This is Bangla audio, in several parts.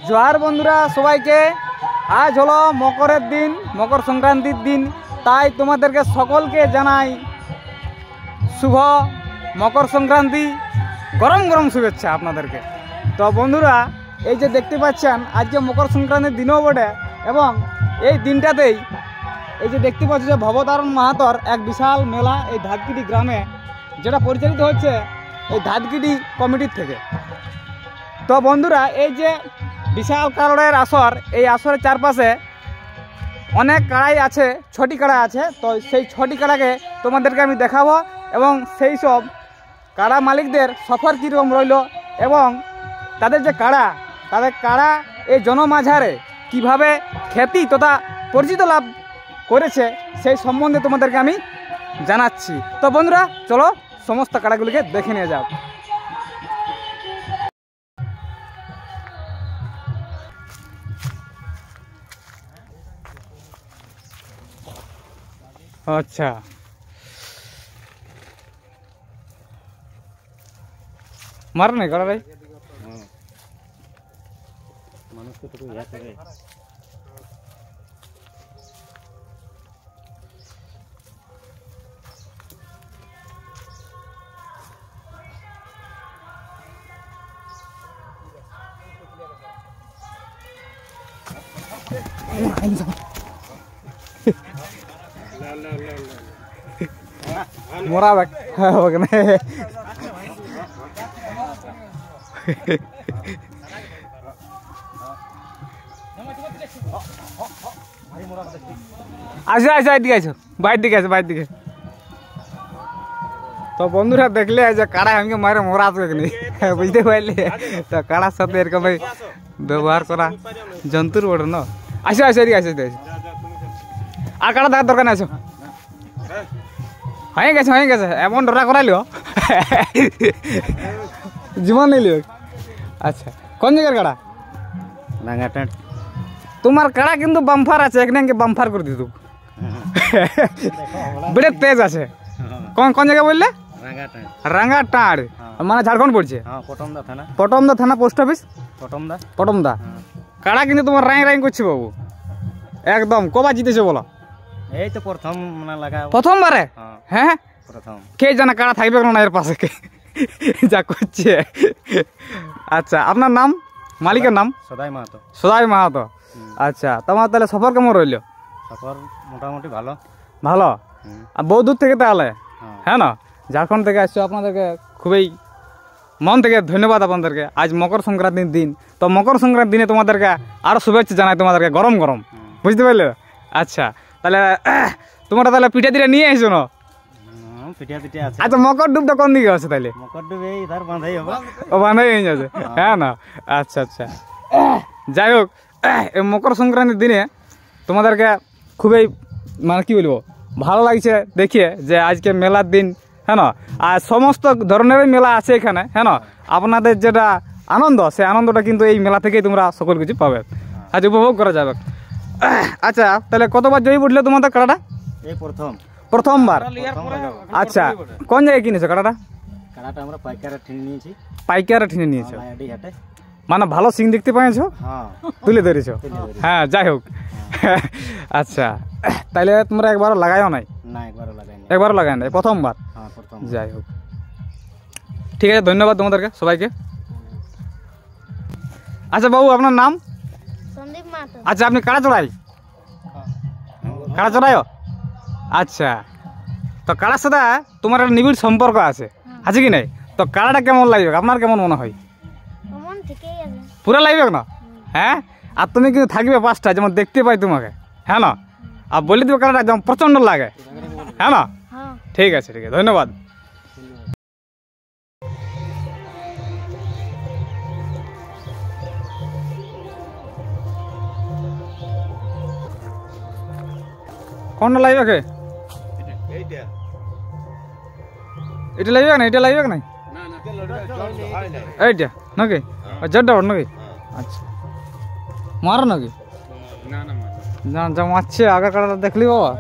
জোহার বন্ধুরা সবাইকে। আজ হলো মকরের দিন, মকর সংক্রান্তির দিন, তাই তোমাদেরকে সকলকে জানাই শুভ মকর সংক্রান্তি, গরম গরম শুভেচ্ছা আপনাদেরকে। তো বন্ধুরা, এই যে দেখতে পাচ্ছেন আজকে মকর সংক্রান্তির দিনও বটে, এবং এই দিনটাতেই এই যে দেখতে পাচ্ছি যে ভবতারণ মাহাতর এক বিশাল মেলা এই ধাদকিটি গ্রামে, যেটা পরিচালিত হচ্ছে এই ধাদকিটি কমিটির থেকে। তো বন্ধুরা, এই যে বিশাল কাড়ার আসর, এই আসরের চারপাশে অনেক কাড়াই আছে, 6টি কাড়া আছে। তো সেই 6টি কাড়াকে তোমাদেরকে আমি দেখাবো, এবং সেই সব কাড়া মালিকদের সফর কীরকম রইল, এবং তাদের যে কাড়া, তাদের কাড়া এই জনমাঝারে কিভাবে খ্যাতি তথা পরিচিত লাভ করেছে সেই সম্বন্ধে তোমাদেরকে আমি জানাচ্ছি। তো বন্ধুরা, চলো সমস্ত কাড়াগুলিকে দেখে নিয়ে যাও। আচ্ছা, মার নাই কাড়া ভাই, মানুষকে তো ইয়া করে। মোরা ব্যাগ আচ্ছা আচ্ছা, এদিকে আছো, বাইর দিকে আছে, বাইর দিকে। তো বন্ধুরা দেখলে যে কাড়া আমাকে মারে মোরা আসবে, বুঝতে পারলে? তো কাড়ার সাথে এরকম ব্যবহার করা জন্তুর বড় না। আসো আসো, এদিকে আসো, এদিকে আসো। আর কাড়া দেখার দরকার নেই, আসো। হয়ে গেছে, হয়ে গেছে, এমন ডরা করাইলিও জীবন নিলিও। আচ্ছা, কোন জায়গার কাড়া? রাঙ্গাটাট। তোমার কাড়া কিন্তু বাম্পার আছে, এখানে বাম্পার করে দিত, বেড়ে তেজ আছে। কোন কোন জায়গা বললে? রাঙ্গাটাড়, মানে ঝাড়খণ্ড পড়ছে। পটমদা থানা, পোস্ট অফিস পটমদা। কাড়া কিন্তু তোমার রাই রাই করছে বাবু, একদম। কবার জিতেছে বলো? এই তো প্রথম লাগা, প্রথমবারে। হ্যাঁ, প্রথম। কে জানে কাড়া থাকবে না এর পাশে, কে যা করছে। আচ্ছা, আপনার নাম, মালিকের নাম? সদাই মাহাতো। সদাই মাহাতো, আচ্ছা। তোমার তাহলে সফর কেমন রইল? সফর মোটামুটি ভালো। ভালো? আর বহু দূর থেকে তাহলে? হ্যাঁ না, ঝাড়খণ্ড থেকে আসছো। আপনাদেরকে খুবই মন থেকে ধন্যবাদ আপনাদেরকে। আজ মকর সংক্রান্তির দিন, তো মকর সংক্রান্তির দিনে তোমাদেরকে আরও শুভেচ্ছা জানাই তোমাদেরকে, গরম গরম, বুঝতে পারলে? আচ্ছা, তাহলে তোমরা তাহলে পিঠা দিটা নিয়ে এসো না? আচ্ছা, মকর ডুবটা কোন দিকে আছে তাহলে? মকর ডুব এই ধার বাঁধাই হবে। ও, বাঁধাই হয়ে যাচ্ছে, হ্যাঁ না? আচ্ছা আচ্ছা, যাই হোক, এই মকর সংক্রান্তির দিনে তোমাদেরকে খুবই, মানে কি বলবো, ভালো লাগছে দেখিয়ে যে আজকে মেলার দিন, হ্যাঁ না? আর সমস্ত ধরনেরই মেলা আছে এখানে, হ্যাঁ না? আপনাদের যেটা আনন্দ, সেই আনন্দটা কিন্তু এই মেলা থেকেই তোমরা সকল কিছু পাবে, আজ উপভোগ করা যাবে। আচ্ছা, তাহলে কতবার জয়ী উঠলে তোমাদের কাড়াটা? এই প্রথমবার। আচ্ছা, কোন জায়গায় কিনেছো কাড়াটা? কাড়াটা আমরা পাইকারে ঠিনে নিয়েছি। পাইকারে ঠিনে নিয়েছো, মানে ভালো সিং দেখতে পেয়েছো, তুলে ধরেছো। হ্যাঁ, যাই হোক। আচ্ছা, তাইলে তোমরা একবারও লাগাইও নাই? না, একবারও লাগাই নাই, প্রথমবার। যাই হোক, ঠিক আছে, ধন্যবাদ তোমাদেরকে সবাইকে। আচ্ছা বাবু, আপনার নাম? সন্দীপ মাহাতো। আচ্ছা, আপনি কাড়া চড়াই? কাড়া চড়াইও? আচ্ছা, তো কাড়ার সাথে তোমার একটা নিবিড় সম্পর্ক আছে, আছে কি নাই? তো কাড়াটা কেমন লাগবে, আপনার কেমন মনে হয়? পুরা লাগবে না? হ্যাঁ, আর তুমি কিন্তু থাকবে 5টা, যেমন দেখতে পাই তোমাকে, হ্যাঁ না? আর বলে দেবো কাড়াটা যেমন প্রচণ্ড লাগে, হ্যাঁ না? ঠিক আছে, ঠিক আছে, ধন্যবাদ। কোনটা লাগবে কে? এটা লাগবে না, এটা লাগবে না, এইটা নাকি? জড্ডা নাকি? আচ্ছা, মারো নাকি? না, যা মারছে আগের কাটাটা দেখলি বাবা।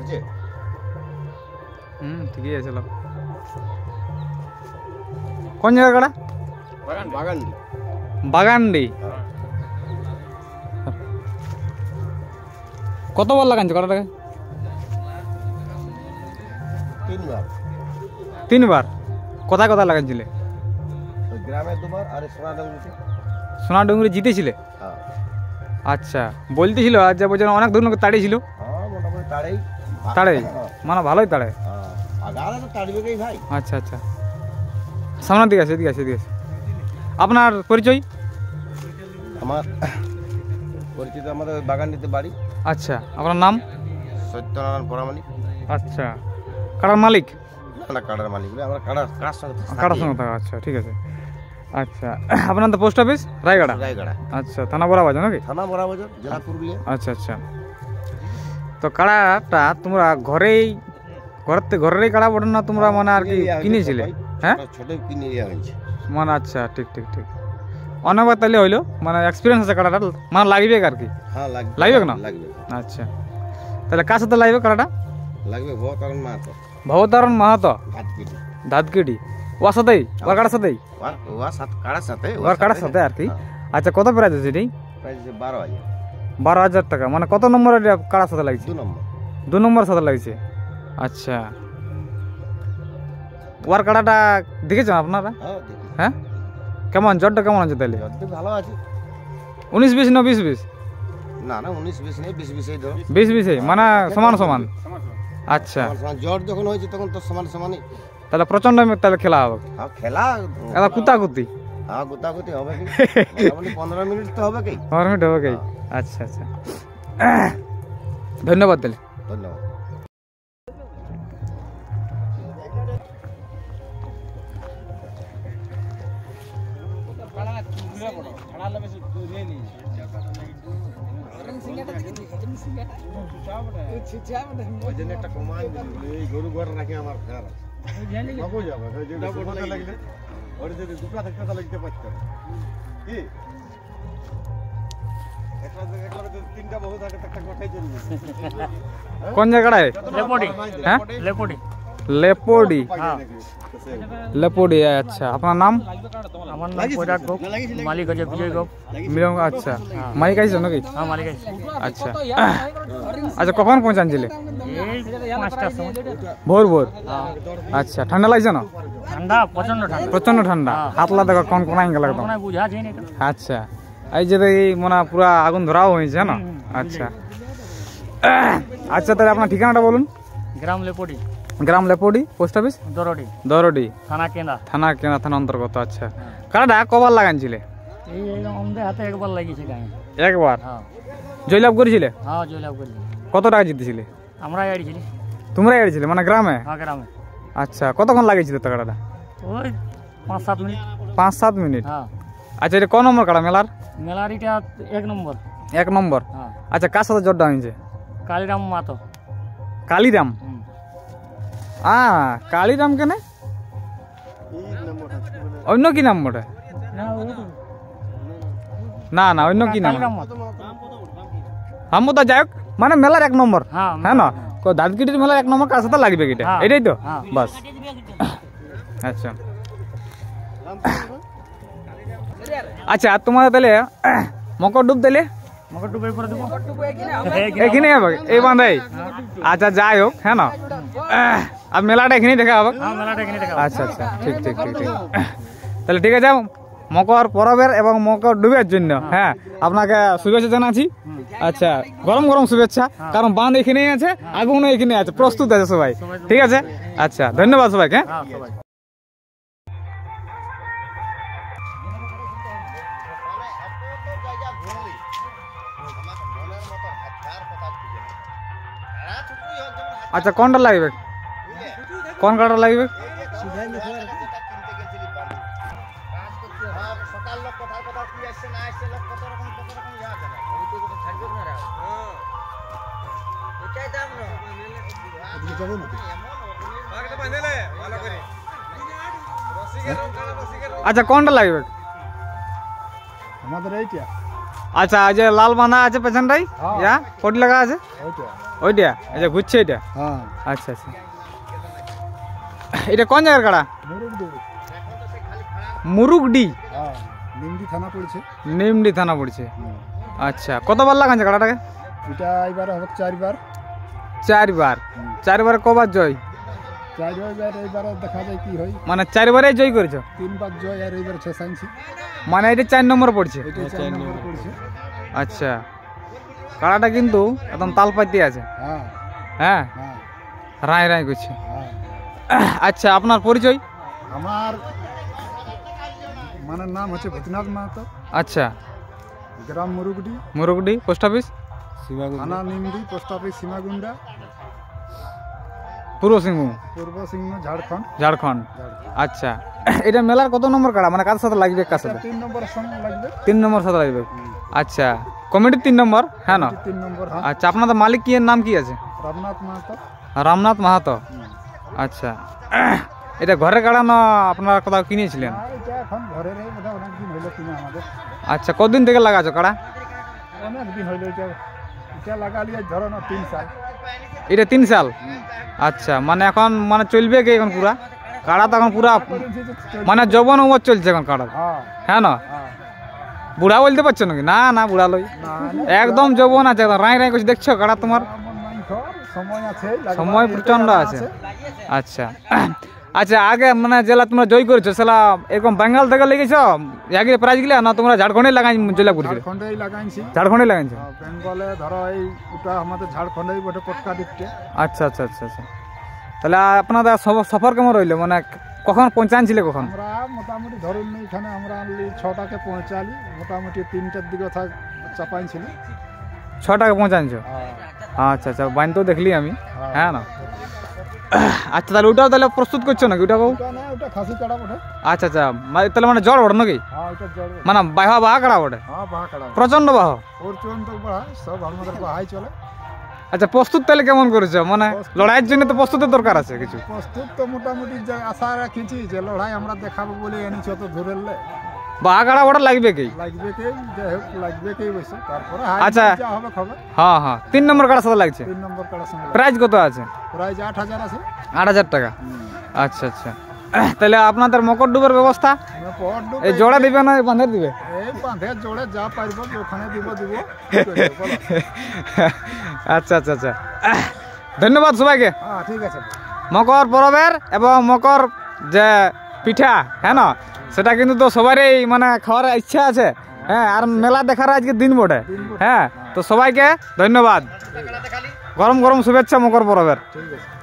চলছে। ঠিকই আছে। কোন জায়গা কাড়া? বাগানডি। বাগানডি। কতবার লাগাইছো কাড়াটাকে? 3বার। 3বার? কোথায় কোথায় লাগাইছিলে? গ্রামে 2বার আর সোনাডুঙ্গরিতে। সোনাডুঙ্গরি জিতেছিলে? হ্যাঁ। আচ্ছা, বলতেছিল আজ যে বলছেন অনেক ধরনের তাড়িয়েছিল। হ্যাঁ, মোটামুটি তাড়েই। তাড়ে মানে ভালোই তাড়ে। আগালে তো তাড়বেই ভাই। আচ্ছা আচ্ছা, সামনের দিকে আছে, এদিকে আছে, এদিকে আছে। আপনার পরিচয়? আমার পরিচিত আমাদের বাগানডিতে বাড়ি। আচ্ছা, আপনার নাম? সত্যনারায়ণ পরামালিক। আচ্ছা, কাড়ার মালিক? না, কাড়ার মালিক না, আমরা কাড়ার সঙ্গে কাড়ার সঙ্গে থাকা। আচ্ছা, ঠিক আছে। আচ্ছা, আপনার তো পোস্ট অফিস রায়গড়া? রায়গড়া। আচ্ছা, থানা বরাবাজার নাকি? থানা বরাবাজার, জেলা পুরুলিয়া। আচ্ছা আচ্ছা, তো কাড়াটা তোমরা ঘরেরই কাড়া বটে না তোমরা মানে আর কি কিনেছিলে? হ্যাঁ, ছোট কিনে নেওয়া হয়েছে মানে। আচ্ছা, ঠিক ঠিক ঠিক, অনেকবার তাহলে হইলো, মানে এক্সপিরিয়েন্স আছে কাড়াটা, মানে লাগবে আর কি? হ্যাঁ, লাগবে না? লাগবে। আচ্ছা, তাহলে কার সাথে লাগবে কাড়াটা? লাগবে ভবতারণ মাহাতো। ভবতারণ মাহাতো, ধাতকিডি। ওর সাথেই, ওর কাড়ার সাথেই? ওর কাড়ার সাথে আর কি। আচ্ছা, কত প্রাইস আছে এটাই? প্রাইস 12,000। 12,000 টাকা। মানে কত নম্বরের কাড়ার সাথে লাগছে? 2 নম্বর। 2 নম্বর সাথে লাগছে। আচ্ছা, ওর কাড়াটা দেখেছেন আপনারা? হ্যাঁ, কেমন জটটা কেমন আছে তাহলে? ভালো আছে। 19-20 না 20-20? না না, 19-20 নেই, 20-20 ধরো। 20-20 মানে সমান সমান। আচ্ছা, জ্বর যখন হয়েছে তখন তো সমান সমানই। তাহলে প্রচন্ড তাহলে খেলা হবে? হ্যাঁ, খেলা এটা কুতাকুতি? হ্যাঁ, গুতাগুতি হবে কি? মোটামুটি 15 মিনিট তো হবে কি? 15 মিনিট হবে কি? আচ্ছা আচ্ছা, ধন্যবাদ তাহলে। ধন্যবাদ। গরু ঘর রাখে আমার ঘর লাগতে পারতো কি? কোন জায়গায়? হ্যাঁ, লেপোডি। লেপোডি। আচ্ছা, আপনার নাম? আমার নাম পৈরাট গোপ, মালিক আছে বিজয় গোপ। মিলন। আচ্ছা, মালিক আইসো নাকি? হ্যাঁ, মালিক আছে। আচ্ছা আচ্ছা, কখন পৌঁছানছিলে? এই 5টার সময়। ভোর ভোর? আচ্ছা, ঠান্ডা লাগছে না? ঠান্ডা, প্রচন্ড ঠান্ডা। প্রচন্ড ঠান্ডা, হাতলা দেখো কোন কোনাই গেল একদম। বুঝা যায় না। আচ্ছা, এই যে এই মনে পুরা আগুন ধরাও হয়েছে না? আচ্ছা আচ্ছা, তাহলে আপনার ঠিকানাটা বলুন। গ্রাম লেপোডি। গ্রাম লেপোডি, পোস্ট অফিস দরডি। দরডি, থানা কেন্দা। থানা অন্তর্গত। আচ্ছা, কাড়াটা কবার লাগানছিলে? এই আমাদের হাতে একবার লাগিয়েছে গায়ে। একবার? হ্যাঁ। জয়লাভ করেছিলে? হ্যাঁ, জয়লাভ করি। কত টাকা জিতেছিলে? আমরা এড়িয়েছিলি। তোমরা এড়েছিলে মানে গ্রামে? হ্যাঁ, গ্রামে। আচ্ছা, কতক্ষণ লাগিয়েছিল তো কাড়াটা? ওই 5-7 মিনিট। 5-7 মিনিট? হ্যাঁ। আচ্ছা, এটা ক নম্বর কাড়া মেলার? মেলার এটা 1 নম্বর। 1 নম্বর? হ্যাঁ। আচ্ছা, কার সাথে জটটা হয়েছে? কালীরাম মাতো। কালীরাম? কালীরাম কেন? অন্য কি নাম ওটা? না না, অন্য কি নাম? আমি তো যাই হোক, মানে মেলার 1 নম্বর। হ্যাঁ না, দাঁতকিটির মেলার 1 নম্বর কার সাথে লাগবে কিটা, এটাই তো বাস। আচ্ছা আচ্ছা, তোমাদের তাহলে মকর ডুব তাহলে এখানে হবে এই বাঁধাই? আচ্ছা, যাই হোক, হ্যাঁ না, আর মেলাটা এখানেই দেখা হবে? আচ্ছা আচ্ছা, ঠিক ঠিক ঠিক ঠিক, তাহলে ঠিক আছে। মকর পরবের এবং মকর ডুবের জন্য হ্যাঁ আপনাকে শুভেচ্ছা জানাচ্ছি। আচ্ছা, গরম গরম শুভেচ্ছা, কারণ বাঁধ এখানেই আছে, আগুনও এখানে আছে, প্রস্তুত আছে সবাই। ঠিক আছে, আচ্ছা, ধন্যবাদ সবাইকে। আচ্ছা, কোনটা লাগবে? কোন কাটা লাগবে? আচ্ছা, কোনটা লাগবে? আমাদের এইটা আচ্ছা এই যে লাল বাঁধা আছে পেছনটাই ইয়া কোটি লাগা আছে ওইটা ওইটা আচ্ছা ঘুরছে এটা হ্যাঁ আচ্ছা আচ্ছা এটা কোন জায়গার কাড়া মুরুগডি মুরুগডি হ্যাঁ নিমডি থানা পড়ছে নিমডি থানা পড়ছে আচ্ছা কতবার লাগাচ্ছে কাড়াটাকে এটা এবারে হবে 4 বার 4বার কবার জয় 4 বার এবারে দেখা যায় কি হয় মানে 4বারে জয় করেছো 3 বার জয় আর এবারে 6 সাইন্সি মানে এটা 4 নম্বর পড়ছে এটা 4 নম্বর পড়ছে আচ্ছা কাড়াটা কিন্তু একদম তাল পাইতে আছে হ্যাঁ হ্যাঁ হ্যাঁ রায় রায় করছে হ্যাঁ আচ্ছা আপনার পরিচয় আমার মানে নাম হচ্ছে ভূতনাথ মাহাতো আচ্ছা গ্রাম মুরুগডি মুরুগডি পোস্ট অফিস থানা নিমডি পোস্ট অফিস সীমাগুন্ডা পূর্ব সিংভূম পূর্ব সিংহ ঝাড়খণ্ড ঝাড়খণ্ড আচ্ছা এটা মেলার কত নম্বর কাড়া মানে কার সাথে লাগবে কার সাথে 3 নম্বর সঙ্গে লাগবে 3 নম্বর সাথে লাগবে আচ্ছা কমিটির 3 নম্বর হ্যাঁ না 3 নম্বর হ্যাঁ আচ্ছা আপনাদের মালিক কি এর নাম কি আছে রামনাথ মাহাতো রামনাথ মাহাতো আচ্ছা এটা ঘরে কাড়া না আপনারা কোথাও কিনেছিলেন এটা এখন ঘরে রে বোধহয় অনেক দিন হইলো কিনা আমাদের আচ্ছা কতদিন থেকে লাগাছো কাড়া অনেক দিন হইলো এটা এটা লাগালি ধরো না 3 সাল এটা 3 সাল আচ্ছা মানে এখন মানে চলবে কি এখন পুরা কাড়া তো এখন পুরা মানে যৌবন উমর চলছে এখন কাড়া হ্যাঁ হ্যাঁ না হ্যাঁ বুড়া বলতে পারছো নাকি না না বুড়া লই না একদম যৌবন আছে একদম রাই রাই করছে দেখছো কাড়া তোমার সময় আছে সময় প্রচন্ড আছে আচ্ছা আচ্ছা আগে মানে জেলা তোমরা জয় করেছো সেলা এরকম বেঙ্গল থেকে লেগেছো আগে প্রাইজ গিলা না তোমরা ঝাড়খণ্ডে লাগাই জেলা করছিলে ঝাড়খণ্ডেই লাগাইছি ঝাড়খণ্ডে লাগাইছো বেঙ্গলে ধরো এই ওটা আমাদের ঝাড়খণ্ডেই বটে পটকা দিকতে আচ্ছা আচ্ছা আচ্ছা আচ্ছা তাহলে আপনাদের সফর কেমন রইলো মানে কখন পৌঁছানছিলে কখন আমরা মোটামুটি ধরুন এখানে আমরা আনলি 6টাকে পৌঁছালি মোটামুটি 3টার দিকে চাপাইছিল 6টাকে পৌঁছানছো আচ্ছা আচ্ছা বাইন তো দেখলি আমি হ্যাঁ না আচ্ছা তাহলে ওটাও তাহলে প্রস্তুত করছো নাকি ওটাকেও ওটা না ওটা খাসি কাটা বটে আচ্ছা আচ্ছা তাহলে মানে জ্বর ওঠে নাকি হ্যাঁ ওটা জড় মানে বাহা কাড়া ওঠে হ্যাঁ বাহা কাটা প্রচন্ড বাহ ওর চূড়ান্ত বাহা সব আমাদের বাহাই চলে আচ্ছা প্রস্তুত তাহলে কেমন করেছো মানে লড়াইয়ের জন্য তো প্রস্তুতের দরকার আছে কিছু প্রস্তুত তো মোটামুটি যে আশা রাখিছি যে লড়াই আমরা দেখাবো বলে এনেছি অত ধরেলে বাহা কাড়া ওটা লাগবে কি লাগবে কে যাই হোক লাগবে কে বসে তারপরে আচ্ছা। যা হবে খবর হ্যাঁ হ্যাঁ 3 নম্বর কাড়ার সাথে লাগছে 3 নম্বর কাটার সঙ্গে প্রাইস কত আছে প্রাইস 8000 আছে 8000 টাকা আচ্ছা আচ্ছা তাহলে আপনাদের মকর ডুবের ব্যবস্থা পড় এই জোড়া দিবে না বাঁধে দিবে এই বাঁধে জোড়ে যা পারবো ওখানে দিব আচ্ছা আচ্ছা আচ্ছা ধন্যবাদ সবাইকে হ্যাঁ ঠিক আছে মকর পরবের এবং মকর যে পিঠা হ্যাঁ না সেটা কিন্তু তো সবারই মানে খাওয়ার ইচ্ছা আছে হ্যাঁ আর মেলা দেখার আজকে দিন বটে হ্যাঁ তো সবাইকে ধন্যবাদ গরম গরম শুভেচ্ছা মকর পরবের ঠিক আছে